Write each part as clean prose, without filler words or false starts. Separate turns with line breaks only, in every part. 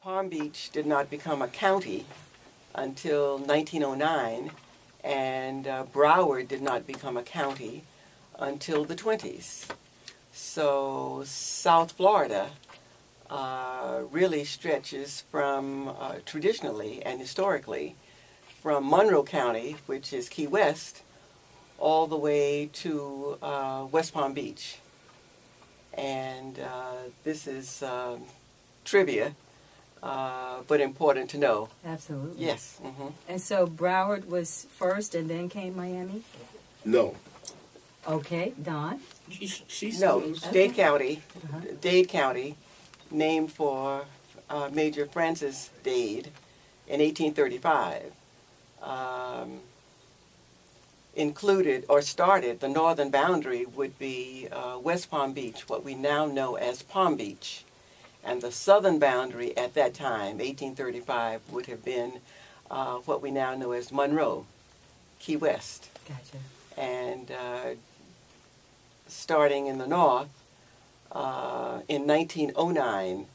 Palm Beach did not become a county until 1909, and Broward did not become a county until the 20s. So South Florida really stretches from, traditionally and historically, from Monroe County, which is Key West, all the way to West Palm Beach. And this is trivia, but important to know.
Absolutely.
Yes. Mm-hmm.
And so Broward was first and then came Miami?
No.
Okay, Don?
No, Dade
Okay.
County, Dade County, named for Major Francis Dade in 1835, included or started, the northern boundary would be West Palm Beach, what we now know as Palm Beach. And the southern boundary at that time, 1835, would have been what we now know as Monroe, Key West.
Gotcha.
And starting in the north, in 1909,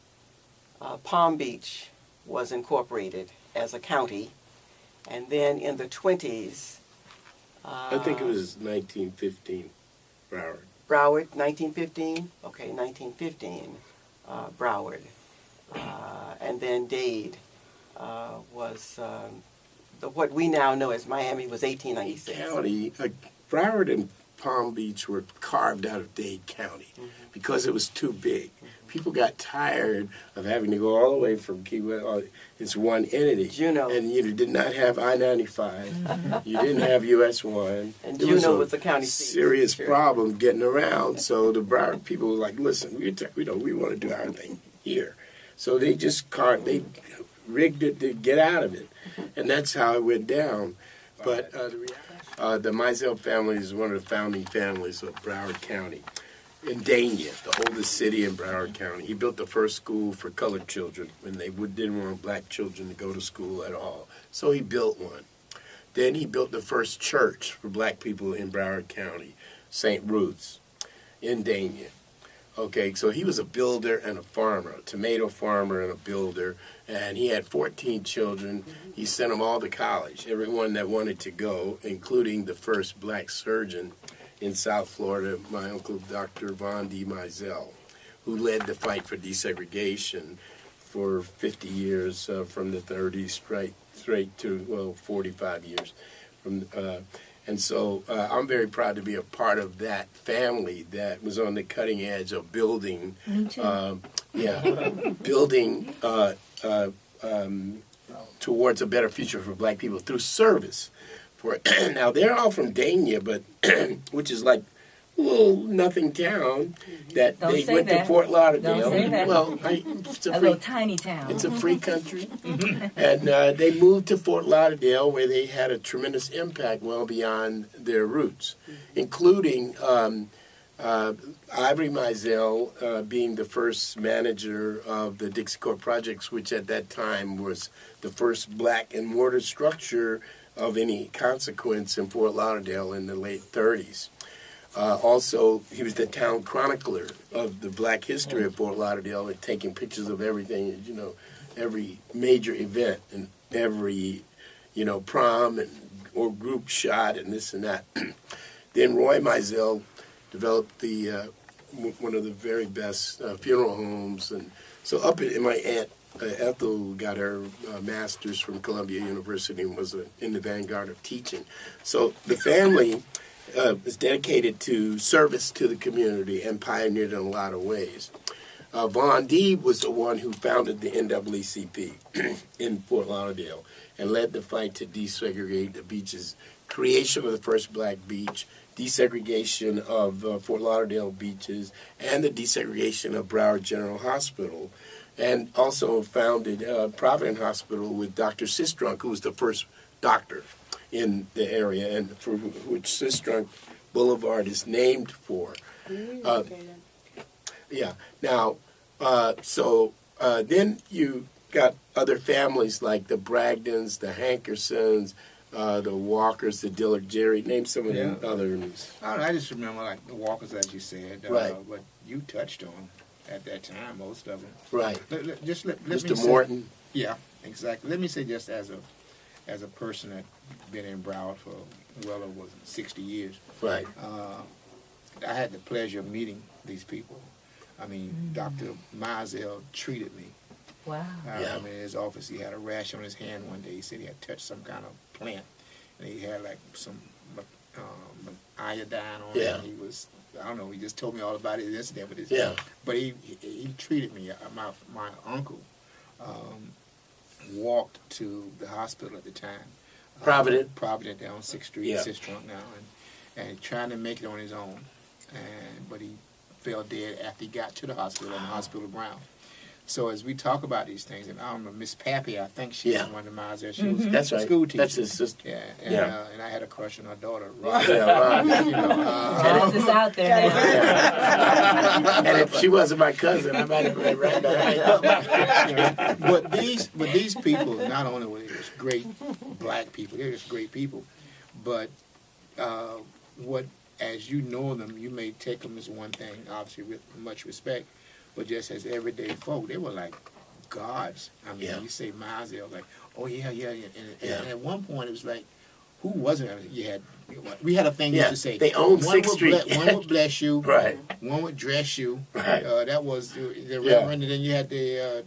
Palm Beach was incorporated as a county. And then in the 20s...
I think it was 1915, Broward.
Broward, 1915? Okay, 1915, Broward. And then Dade was... what we now know as Miami was 1896.
County, Broward and Palm Beach were carved out of Dade County because it was too big. People got tired of having to go all the way from Key West. It's one entity.
Juneau.
And you did not have I-95. You didn't have US 1.
And
There
Juneau
a
was the county seat.
serious
Sure.
problem getting around. So the Broward people were like, listen, we want to do our thing here. So they just they rigged it to get out of it. And that's how it went down. But the Mizell family is one of the founding families of Broward County. In Dania, the oldest city in Broward County. He built the first school for colored children when they didn't want black children to go to school at all. So he built one. Then he built the first church for black people in Broward County, St. Ruth's, in Dania. Okay, so he was a builder and a farmer, a tomato farmer and a builder, and he had 14 children. He sent them all to college, everyone that wanted to go, including the first black surgeon in South Florida, my uncle, Dr. Von D. Mizell, who led the fight for desegregation for 50 years, from the 30s straight to, 45 years. And so I'm very proud to be a part of that family that was on the cutting edge of building, building towards a better future for black people through service. Now, they're all from Dania, but which is like a little nothing town that
Don't
they
say
went
that.
to Fort Lauderdale.
Don't say that.
Well, it's
A little tiny town.
It's a free country. And they moved to Fort Lauderdale where they had a tremendous impact well beyond their roots, including Ivory Mizell being the first manager of the Dixie Court Projects, which at that time was the first black and mortar structure of any consequence in Fort Lauderdale in the late 30s. Also, he was the town chronicler of the black history of Fort Lauderdale, and taking pictures of everything, every major event and every, prom or group shot and this and that. Then Roy Mizell developed the one of the very best funeral homes, and so my aunt Ethel got her master's from Columbia University and was in the vanguard of teaching. So the family is dedicated to service to the community and pioneered in a lot of ways. Von D was the one who founded the NAACP in Fort Lauderdale and led the fight to desegregate the beaches, creation of the first black beach, desegregation of Fort Lauderdale beaches, and the desegregation of Broward General Hospital, and also founded Providence Hospital with Dr. Sistrunk, who was the first doctor in the area, and for which Sistrunk Boulevard is named for. Now, then you got other families like the Bragdons, the Hankersons, the Walkers, the Dillard, Jerry. Name some of them others.
I just remember like the Walkers, as you said,
Right.
what you touched on. at that time, most of them.
Right.
Let me
Mr.
say-
Morton.
Yeah, exactly. Let me say, just as a person that been in Broward for well over 60 years,
Right.
I had the pleasure of meeting these people. I mean, Dr. Mizell treated me.
Wow.
Yeah.
I mean, in his office, he had a rash on his hand one day. He said he had touched some kind of plant, and he had like some iodine on it.
Yeah.
And he was, I don't know, he just told me all about his incident with his.
Yeah.
But he treated me. My uncle walked to the hospital at the time.
Provident.
Provident down 6th Street.
Yeah.
Sits trunk now, and trying to make it on his own, but he fell dead after he got to the hospital on the hospital ground. So as we talk about these things, and I don't know, Miss Pappy, I think she was one of the Mizell. She was
That's
a
right.
school teacher.
That's his sister.
Yeah, and I had a crush on her daughter, Rushin.
Yeah, right.
You
This is out there now.
And if she wasn't my cousin, I might have been right behind.
But these people, not only were they just great black people, they're just great people, but what, as you know them, you may take them as one thing, obviously with much respect, but just as everyday folk, they were like gods. I mean, you say Mizell, like, oh yeah. And at one point it was like, who wasn't? We had a thing we used to say.
They owned
one
6th Street.
One would bless you.
Right.
One would dress you.
Right.
That was the Reverend, and then you had the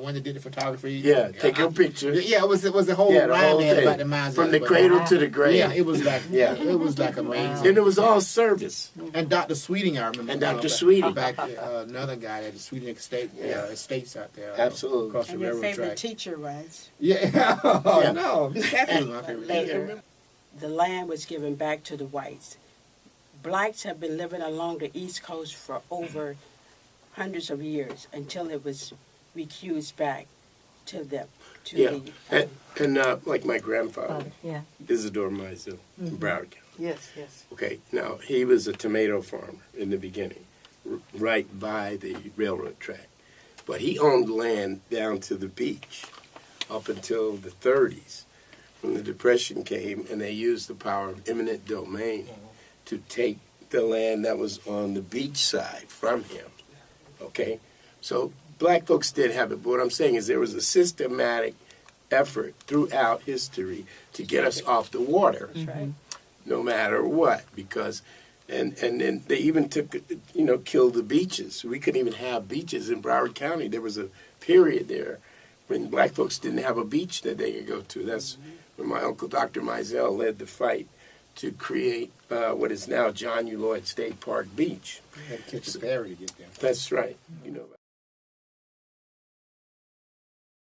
one that did the photography.
Yeah, take your picture.
Yeah, it was the whole
Yeah, the
rhyme
whole
they had
thing.
about the Mizell.
From the cradle to the grave.
Yeah, it was like it was like amazing.
And it was all service.
And Dr. Sweeting, I remember.
And Dr. Sweeting.
Back another guy at the Sweeting estates out there.
Absolutely.
Across the
And your
railroad
favorite
track.
teacher was?
Yeah. Oh, no. Miss Pappy was my favorite teacher.
Later, the land was given back to the whites. Blacks have been living along the East Coast for over hundreds of years until it was recused back to them.
And like my grandfather,
Yeah.
Isidore Mizell, in Broward County.
Yes.
Okay, now he was a tomato farmer in the beginning, right by the railroad track. But he owned land down to the beach up until the 30s when the Depression came and they used the power of eminent domain to take the land that was on the beach side from him. Okay? So black folks did have it, but what I'm saying is there was a systematic effort throughout history to get us off the water.
That's right.
No matter what, because, and then they even took, killed the beaches. We couldn't even have beaches in Broward County. There was a period there when black folks didn't have a beach that they could go to. That's when my uncle, Dr. Mizell, led the fight to create what is now John U. Lloyd State Park Beach.
You had to catch a ferry to get there.
That's right.